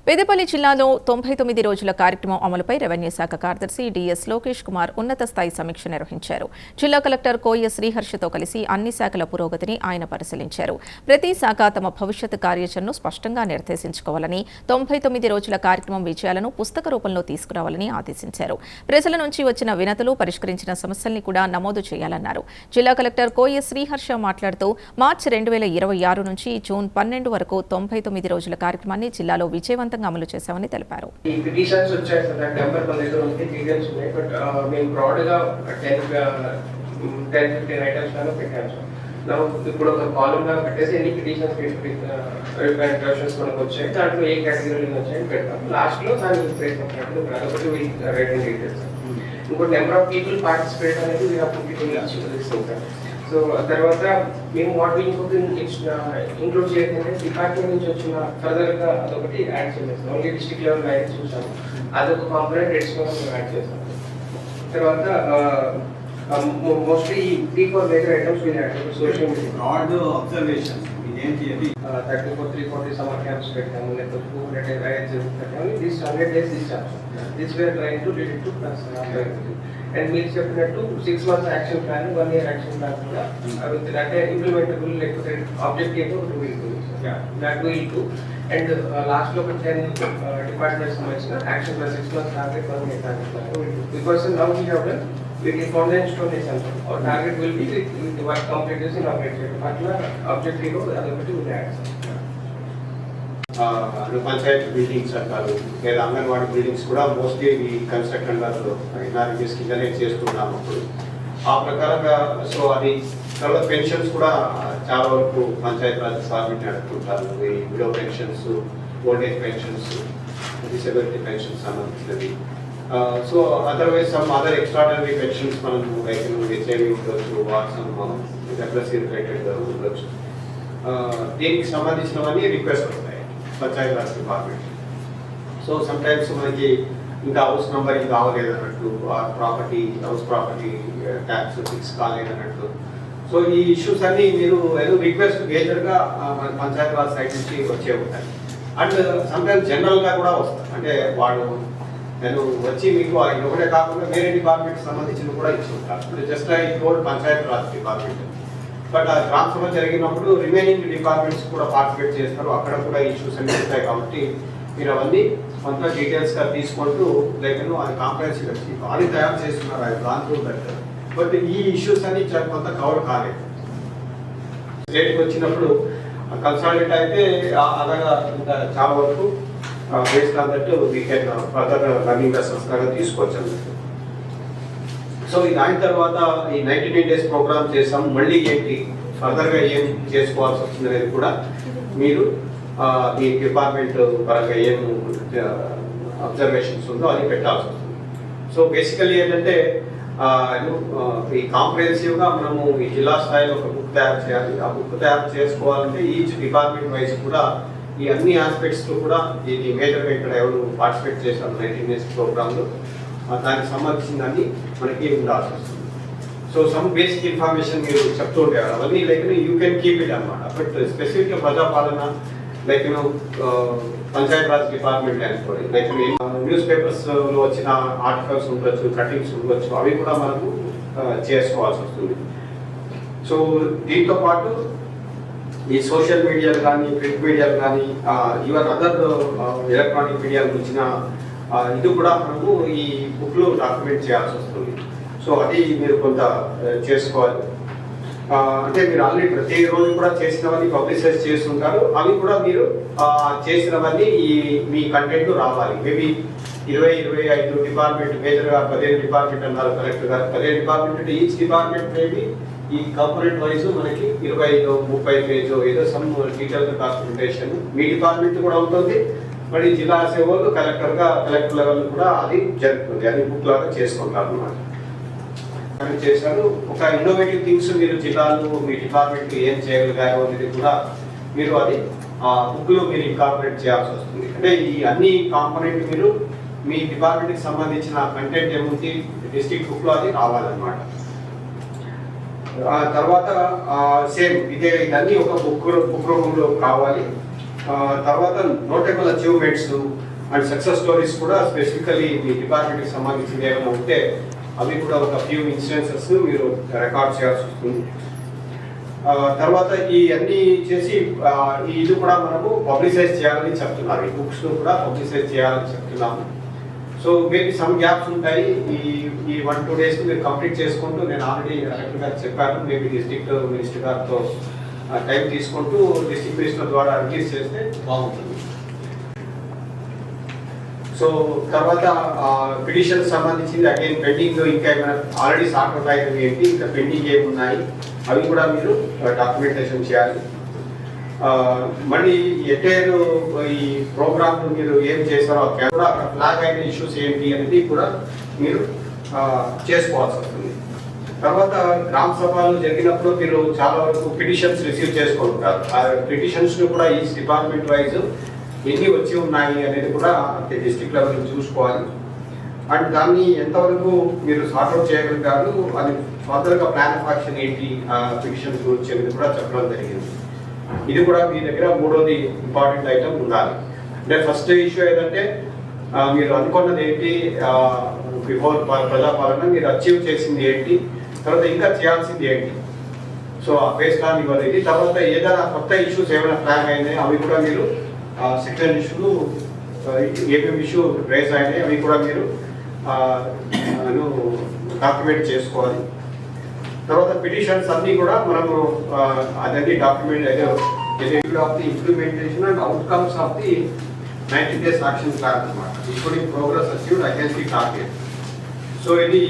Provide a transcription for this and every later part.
పెద్దపల్లి జిల్లాలో 99 రోజుల కార్యక్రమం అమలుపై రెవెన్యూ శాఖ కార్యదర్శి డిఎస్ లోకేష్ కుమార్ ఉన్నత స్థాయి సమీక్ష నిర్వహించారు. జిల్లా కలెక్టర్ కోయ శ్రీహర్షతో కలిసి అన్ని శాఖల పురోగతిని ఆయన పరిశీలించారు. ప్రతి శాఖ తమ భవిష్యత్ కార్యాచరణను స్పష్టంగా నిర్దేశించుకోవాలని, 99 రోజుల కార్యక్రమం విజయాలను పుస్తక రూపంలో తీసుకురావాలని ఆదేశించారు. ప్రజల నుంచి వచ్చిన వినతులు, పరిష్కరించిన సమస్యల్ని కూడా నమోదు చేయాలన్నారు. జిల్లా కలెక్టర్ కోయ శ్రీహర్ష మాట్లాడుతూ మార్చి 2026 నుంచి జూన్ 12 వరకు 99 రోజుల కార్యక్రమాన్ని జిల్లాలో విజయవంతంగా అమలు చేశామని తెలిపారు. ఈ పిటిషన్స్ వచ్చాయి సార్, నాకు నెంబర్ మన దగ్గర ఉంది, డీటెయిల్స్ ఉన్నాయి. బట్ మేము బ్రాడ్గా 10-15 ఐటమ్స్ లాగా పెట్టాము సార్. ఇప్పుడు ఒక కాలం లాగా పెట్టేసి ఎన్ని పిటిషన్స్ క్వశ్చన్స్ మనకు వచ్చాయి, దాంట్లో ఏ కేటగిరీలో వచ్చాయని పెడతాం. లాస్ట్లో దాన్ని అదొకటి రేటింగ్ డీటెయిల్స్. ఇంకోటి నెంబర్ ఆఫ్ పీపుల్ పార్టిసిపేట్ అనేది ఇస్తాం సార్. సో తర్వాత మేము వాటి ఇంక్లూడ్ చేయాలంటే డిపార్ట్మెంట్ నుంచి వచ్చిన ఫర్దర్గా అదొకటి యాడ్ చేస్తాం. ఓన్లీ డిస్ట్రిక్ట్ లెవెల్ లైన్స్ చూసాము, అదొక కాంపోనెంట్ ఎడిషనల్గా మేము యాడ్ చేస్తాం. తర్వాత mostly 3-4 major items will add social media broad observation 34-340 summer camps పెట్టాము, లేకపోతే 200 రైడ్స్ పెట్టాము. This 100 days discharge. This we are trying to lead it to plus. And మీరు చెప్పినట్టు 6 months action plan, 1 year action plan కూడా అంటే implementable, లేకపోతే objective that will do. And last లో 10 departments సంబంధించిన action plan 6 months target, 1 year target plan. Because now we have done with the foundation example, our target will be with the work completed in operation. Atla objective adokati will add. Panchayat buildings అంటారు, లేదా anganwadi buildings కూడా mostly ఈ construction NREGS కిందనే చేస్తున్నాము. అప్పుడు ఆ ప్రకారంగా so అది తర్వాత పెన్షన్స్ కూడా చాలా వరకు పంచాయత్ రాజ్ డిపార్ట్మెంట్ నడుపుతుంటారు. ఈ widow pensions, old age pensions, disability pensions సంబంధించినవి. So otherwise some other extraordinary pensions మనం హెచ్ఐవి ఉండొచ్చు, వాట్సమ్ డెప్లసీ రిలేటెడ్ ఉండొచ్చు. దీనికి సంబంధించినవన్నీ రిక్వెస్ట్ వస్తాయి panchayat Raj department. So sometimes మనకి ఇంకా హౌస్ నంబరింగ్ కావలేదన్నట్టు, హౌస్ ప్రాపర్టీ ట్యాక్స్ ఫిక్స్ కాలేదన్నట్టు. సో ఈ ఇష్యూస్ అన్ని మీరు ఏదో రిక్వెస్ట్ మేజర్గా మన పంచాయత్ రాజ్ సైడ్ నుంచి వచ్చే ఉంటాయి. అండ్ సమ్ టైమ్స్ జనరల్గా కూడా వస్తాయి, అంటే వాళ్ళు నేను వచ్చి మీకు ఒకటే కాకుండా వేరే డిపార్ట్మెంట్ సంబంధించిన కూడా ఇచ్చి ఉంటారు. ఇప్పుడు just like told Panchayat Raj department, but ఆ గ్రామ సభ జరిగినప్పుడు రిమైనింగ్ డిపార్ట్మెంట్స్ కూడా పార్టిసిపేట్ చేస్తారు, అక్కడ కూడా ఇష్యూస్ అన్ని ఉంటాయి. కాబట్టి మీరు అవన్నీ కొంత డీటెయిల్స్గా తీసుకుంటూ లైక్ అది కాంప్రహెన్సివ్ ఆడి తయారు చేస్తున్నారు, అది దాంట్లో పెట్టారు. బట్ ఈ ఇష్యూస్ అన్ని కొంత కవర్ కాలేదు. స్టేట్కి వచ్చినప్పుడు కన్సాలిడేట్ అయితే అలాగా ఇంకా చాలా వరకు based on that we can further learning lessons లాగా తీసుకోవచ్చు అన్నట్టు. సో ఇది అయిన తర్వాత ఈ 99 days ప్రోగ్రామ్ చేసాం. మళ్ళీ ఏంటి ఫర్దర్గా ఏం చేసుకోవాల్సి వస్తుంది అనేది కూడా మీరు ఈ డిపార్ట్మెంట్ పరంగా ఏం అబ్జర్వేషన్స్ ఉందో అది పెట్టాల్సి వస్తుంది. సో బేసికల్లీ ఏంటంటే ఈ కాంప్రహెన్సివ్గా మనము ఈ జిల్లా స్థాయిలో ఒక బుక్ తయారు చేయాలి. ఆ బుక్ తయారు చేసుకోవాలంటే ఈచ్ డిపార్ట్మెంట్ వైజ్ కూడా ఈ అన్ని ఆస్పెక్ట్స్లో కూడా ఇది మేజర్గా ఇక్కడ ఎవరు పార్టిసిపేట్ చేశారు 19 days ప్రోగ్రాంలో దానికి సంబంధించిందని మనకి ఉండాల్సి వస్తుంది. సో సమ్ బేసిక్ ఇన్ఫర్మేషన్ మీరు చెప్తూ ఉండేవారు, అవన్నీ like you can keep it అనమాట. బట్ స్పెసిఫిక్గా ప్రజాపాలన లైక్ పంచాయత్ రాజ్ డిపార్ట్మెంట్ అనుకోండి, లైక్ న్యూస్ పేపర్స్లో వచ్చిన ఆర్టికల్స్ ఉండొచ్చు, కటింగ్స్ ఉండొచ్చు, అవి కూడా మనకు చేసుకోవాల్సి వస్తుంది. సో దీంతో పాటు ఈ సోషల్ మీడియాలు కానీ, ప్రింట్ మీడియాలు కానీ, ఈవెన్ అదర్ ఎలక్ట్రానిక్ మీడియాలకు వచ్చిన ఇది కూడా మనము ఈ బుక్లో డాక్యుమెంట్ చేయాల్సి వస్తుంది. సో అది మీరు కొంత చేసుకోవాలి. అంటే మీరు ఆల్రెడీ ప్రతిరోజు కూడా చేసినవన్నీ పబ్లిసైజ్ చేస్తుంటారు, అవి కూడా మీరు చేసినవన్నీ ఈ మీ కంటెంట్ రావాలి. మేబీ 20-25 డిపార్ట్మెంట్, మేజర్గా 15 డిపార్ట్మెంట్ అన్నారు కలెక్టర్ గారు. 15 డిపార్ట్మెంట్ అంటే ఈచ్ డిపార్ట్మెంట్ మేబీ ఈ కంపోనెంట్ వైజ్ మనకి 25-30 పేజ్ ఏదో సమ్ డీటెయిల్ డాక్యుమెంటేషన్ మీ డిపార్ట్మెంట్ కూడా ఉంటుంది. మరి జిల్లా సేవలు కలెక్టర్ లెవెల్ కూడా అది జరుగుతుంది, అది బుక్ లాగా చేసుకుంటారు అన్నమాట. చేశారు ఒక ఇన్నోవేటివ్ థింగ్స్ మీరు జిల్లాలో మీ డిపార్ట్మెంట్ ఏం చేయగలిగారో అనేది కూడా మీరు అది బుక్లో మీరు ఇన్కార్పొరేట్ చేయాల్సి వస్తుంది. అంటే ఈ అన్ని కాంపోనెంట్ మీరు మీ డిపార్ట్మెంట్కి సంబంధించిన కంటెంట్ ఏముంది డిస్ట్రిక్ట్ బుక్లో అది రావాలన్నమాట. తర్వాత సేమ్ ఇదే ఇదన్నీ ఒక బుక్ రూపంలో కావాలి. తర్వాత notable achievements and success stories కూడా స్పెసిఫికలీ మీ డిపార్ట్మెంట్కి సంబంధించింది ఏమైనా ఉంటే అవి కూడా ఒక ఫ్యూ ఇన్సిడెన్సెస్ మీరు రికార్డ్ చేయాల్సి వస్తుంది. తర్వాత ఈ అన్ని చేసి ఇది కూడా మనము పబ్లిసైజ్ చేయాలని చెప్తున్నారు. ఈ బుక్స్ కూడా పబ్లిసైజ్ చేయాలని చెప్తున్నాము. సో మేబీ సమ్ గ్యాప్స్ ఉంటాయి. ఈ 1-2 days మీరు కంప్లీట్ చేసుకుంటూ, నేను ఆల్రెడీ కలెక్టర్ గారు చెప్పాను, మేబీ డిస్ట్రిక్ట్ మినిస్టర్ గారితో టైం తీసుకుంటూ డిస్ట్రిక్ట్ మినిస్టర్ ద్వారా రిలీజ్ చేస్తే బాగుంటుంది. సో తర్వాత పిటిషన్ సంబంధించింది అగైన్ పెండింగ్ ఇంకా ఏమైనా ఆల్రెడీ సార్ట్ అవుట్ అయినవి ఏంటి, ఇంకా పెండింగ్ ఏమున్నాయి అవి కూడా మీరు డాక్యుమెంటేషన్ చేయాలి. మళ్ళీ ఎంటైర్ ఈ ప్రోగ్రామ్ మీరు ఏం చేశారో కూడా ఫ్లాగ్ అయిన ఇష్యూస్ ఏంటి అనేది కూడా మీరు చేసుకోవాల్సి వస్తుంది. తర్వాత గ్రామ సభలు జరిగినప్పుడు మీరు చాలా వరకు పిటిషన్స్ రిసీవ్ చేసుకుంటారు. ఆ పిటిషన్స్ కూడా ఈ డిపార్ట్మెంట్ వైజ్ ఎన్ని వచ్చి ఉన్నాయి అనేది కూడా డిస్ట్రిక్ట్ లెవెల్ చూసుకోవాలి. అండ్ దాన్ని ఎంతవరకు మీరు సార్ట్అవుట్ చేయగలిగారు, అది ఫర్దర్గా ప్లాన్ ఆఫ్ యాక్షన్ ఏంటి పిటిషన్స్ గురించి అనేది కూడా చెప్పడం జరిగింది. ఇది కూడా మీ దగ్గర మూడోది ఇంపార్టెంట్ ఐటమ్ ఉండాలి. అంటే ఫస్ట్ ఇష్యూ ఏంటంటే మీరు అనుకున్నది ఏంటి, బిఫోర్ ప్రజాపాలన మీరు అచీవ్ చేసింది ఏంటి, తర్వాత ఇంకా చేయాల్సింది ఏంటి. సో బేస్డ్ ఆన్ ఇవ్వాలి ఇది. తర్వాత ఏదైనా కొత్త ఇష్యూస్ ఏమైనా ప్లాన్ అయినాయి అవి కూడా మీరు సెకండ్ ఇష్యూలు ఏమేమి ఇష్యూ రేజ్ అయినాయి అవి కూడా మీరు డాక్యుమెంట్ చేసుకోవాలి. తర్వాత పిటిషన్స్ అన్నీ కూడా మనము అదన్నీ document of the implementation and outcomes of the 90 days action plan అనమాట, including progress achieved against the target. So ఇది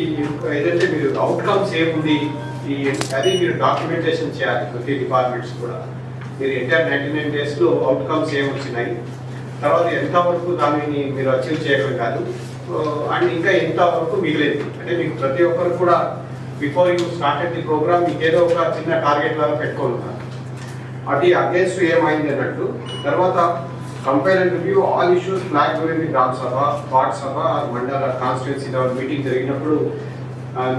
ఏదంటే మీరు అవుట్కమ్స్ ఏముంది అది మీరు డాక్యుమెంటేషన్ చేయాలి. ప్రతి డిపార్ట్మెంట్స్ కూడా మీరు ఎంటైర్ 99 daysలో అవుట్కమ్స్ ఏమొచ్చినాయి, తర్వాత ఎంతవరకు దానిని మీరు అచీవ్ చేయగలిగారు, అండ్ ఇంకా ఎంతవరకు మిగిలింది. అంటే మీకు ప్రతి ఒక్కరు కూడా before you started the program మీకు ఏదో ఒక చిన్న టార్గెట్ లాగా పెట్టుకుంటున్నారు, అది అగేన్స్ట్ ఏమైంది అన్నట్టు. తర్వాత compare and review all issues flag during the గ్రామ సభ, వార్డ్ సభ, మండల కాన్స్టిట్యున్సీ లెవెల్ మీటింగ్ జరిగినప్పుడు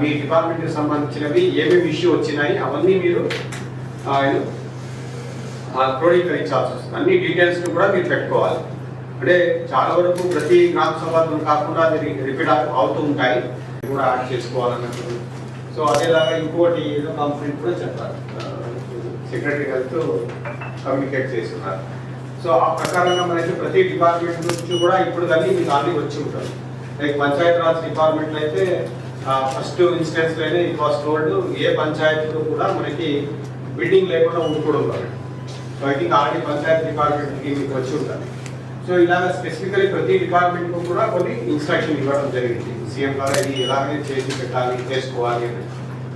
మీ డిపార్ట్మెంట్కి సంబంధించినవి ఏమేమి ఇష్యూ వచ్చినాయి అవన్నీ మీరు క్రోడీకరించాల్సి వస్తుంది. అన్ని డీటెయిల్స్ని కూడా మీరు పెట్టుకోవాలి. అంటే చాలా వరకు ప్రతి గ్రామ సభలు కాకుండా అది రిపీట్ అవుతూ ఉంటాయి, కూడా యాడ్ చేసుకోవాలన్నట్టు. సో అదేలాగా ఇంకోటి ఏదో కంప్లైంట్ కూడా చెప్పాలి, సెక్రటరీ గారితో కమ్యూనికేట్ చేస్తున్నారు. సో ఆ ప్రకారంగా మనకి ప్రతి డిపార్ట్మెంట్ నుంచి కూడా ఇప్పుడు కానీ మీకు ఆల్రెడీ వచ్చి ఉంటుంది. లైక్ పంచాయత్ రాజ్ డిపార్ట్మెంట్లో అయితే ఫస్ట్ ఇన్స్టెన్స్లోనే ఇట్ వాస్ టోల్డ్ ఏ పంచాయతీలో కూడా మనకి బిల్డింగ్ లేకుండా ఉండకూడదు. So I think already panchayat డిపార్ట్మెంట్కి మీకు వచ్చి ఉంటుంది. సో ఇలాగ స్పెసిఫికలీ ప్రతి డిపార్ట్మెంట్కు కూడా కొన్ని ఇన్స్ట్రక్షన్ ఇవ్వడం జరిగింది సీఎం గారు, ఇది ఎలాగే చేసి పెట్టాలి, చేసుకోవాలి అని.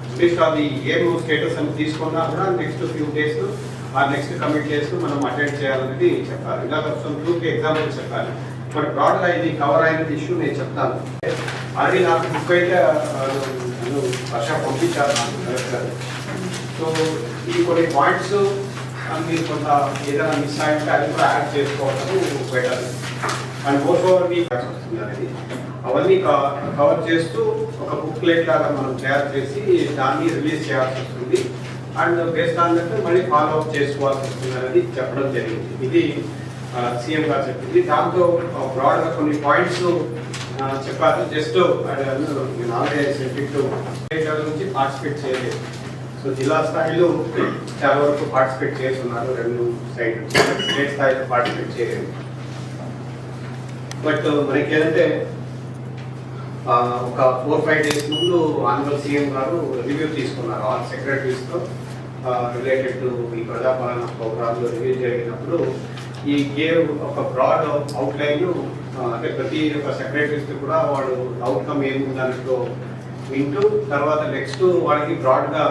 అట్లీస్ట్ అది ఏం స్టేటస్ అని తీసుకున్నా కూడా నెక్స్ట్ ఫ్యూ డేస్ ఆ నెక్స్ట్ కమిట్ డేస్ మనం అటెండ్ చేయాలనేది చెప్పాలి. ఇలాగ టూకి ఎగ్జాంపుల్ చెప్పాలి. బట్ బ్రాడ్గా ఇది కవర్ అయినది ఇష్యూ నేను చెప్తాను. ఆల్రెడీ నాకు బుక్ అయితే వర్ష పంపించారు నాకు కలెక్టర్. సో ఈ కొన్ని పాయింట్స్ మీరు కొంత ఏదైనా మిస్ అయింటే అది కూడా యాడ్ చేసుకోవడం బెటర్. అండ్ మోస్ట్ ఓవర్ మీ వస్తుంది అనేది అవన్నీ కవర్ చేస్తూ ఒక బుక్లెట్ లాగా మనం తయారు చేసి దాన్ని రిలీజ్ చేయాల్సి వస్తుంది. అండ్ బేస్డ్ ఆన్ దట్ మళ్ళీ ఫాలో అప్ చేసుకోవాల్సి వస్తుంది అనేది చెప్పడం జరిగింది. ఇది సీఎం గారు చెప్పింది. దాంతో బ్రాడ్గా కొన్ని పాయింట్స్ చెప్పారు. జస్ట్ నేను ఆల్రెడీ సెంట్రిక్ నుంచి పార్టిసిపేట్ చేయలేదు. సో జిల్లా స్థాయిలో చాలా వరకు పార్టిసిపేట్ చేస్తున్నారు, 2 సైడ్ స్టేట్ స్థాయిలో పార్టిసిపేట్ చేయలేదు. బట్ మనకి ఏంటంటే ఒక 4-5 days ముందు ఆనరబుల్ సీఎం గారు రివ్యూ తీసుకున్నారు ఆల్ సెక్రటరీస్తో రిలేటెడ్ టు ఈ ప్రజాపాలన ప్రోగ్రాంలో రివ్యూ జరిగినప్పుడు ఈ గేవ్ ఒక బ్రాడ్ అవుట్లైన్, అంటే ప్రతి ఒక్క సెక్రటరీస్ కూడా వాడు అవుట్కమ్ ఏముంది దాంట్లో వింటూ తర్వాత నెక్స్ట్ వాళ్ళకి బ్రాడ్గా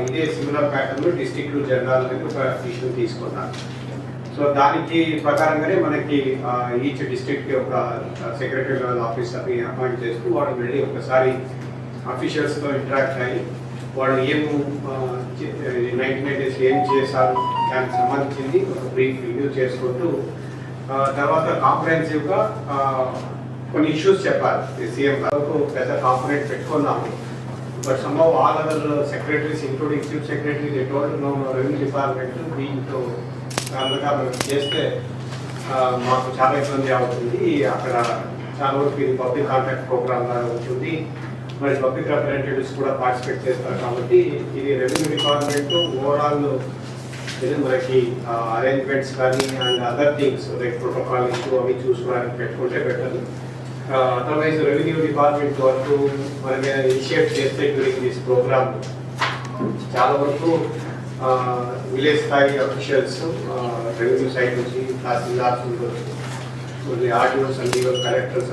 ఇదే సిమిలర్ ప్యాటర్న్లో డిస్ట్రిక్ట్ జరగాలని ఒక డిసిషన్ తీసుకున్నారు. సో దానికి ప్రకారంగానే మనకి ఈచ్ డిస్ట్రిక్ట్కి ఒక సెక్రటరీ లెవెల్ ఆఫీసర్ని అపాయింట్ చేస్తూ వాడు వెళ్ళి ఒకసారి అఫీషియల్స్తో ఇంటరాక్ట్ అయ్యి వాడు ఏము 99 days ఏం చేశారు దానికి సంబంధించింది ఒక బ్రీఫ్ రివ్యూ చేసుకుంటూ తర్వాత కాంప్రహెన్సివ్గా కొన్ని ఇష్యూస్ చెప్పాలి. సీఎం గారు పెద్ద కాంపొనెంట్ పెట్టుకున్నాము. But somehow all other secretaries including chief secretary they told no revenue department దీంతో కారణంగా మనం చేస్తే మాకు చాలా ఇబ్బంది అవుతుంది. అక్కడ చాలా వరకు ఇది పబ్లిక్ కాంటాక్ట్ ప్రోగ్రామ్ లాగా ఉంటుంది. మరి పబ్లిక్ రిప్రజెంటేటివ్స్ కూడా పార్టిసిపేట్ చేస్తారు కాబట్టి ఇది రెవెన్యూ డిపార్ట్మెంట్ ఓవరాల్ మనకి అరేంజ్మెంట్స్ కానీ and other things like protocol issue అవి చూసుకోవడానికి పెట్టుకుంటే బెటర్. అదర్వైజ్ రెవెన్యూ డిపార్ట్మెంట్ వరకు మన మీద ఇనిషియేట్ చేస్తే డ్యూరింగ్ దిస్ ప్రోగ్రామ్ చాలా వరకు విలేజ్ స్థాయి అఫీషియల్స్ రెవెన్యూ సైడ్ నుంచి తహసీల్దార్స్, ఆర్టీఓస్ అండ్ కలెక్టర్స్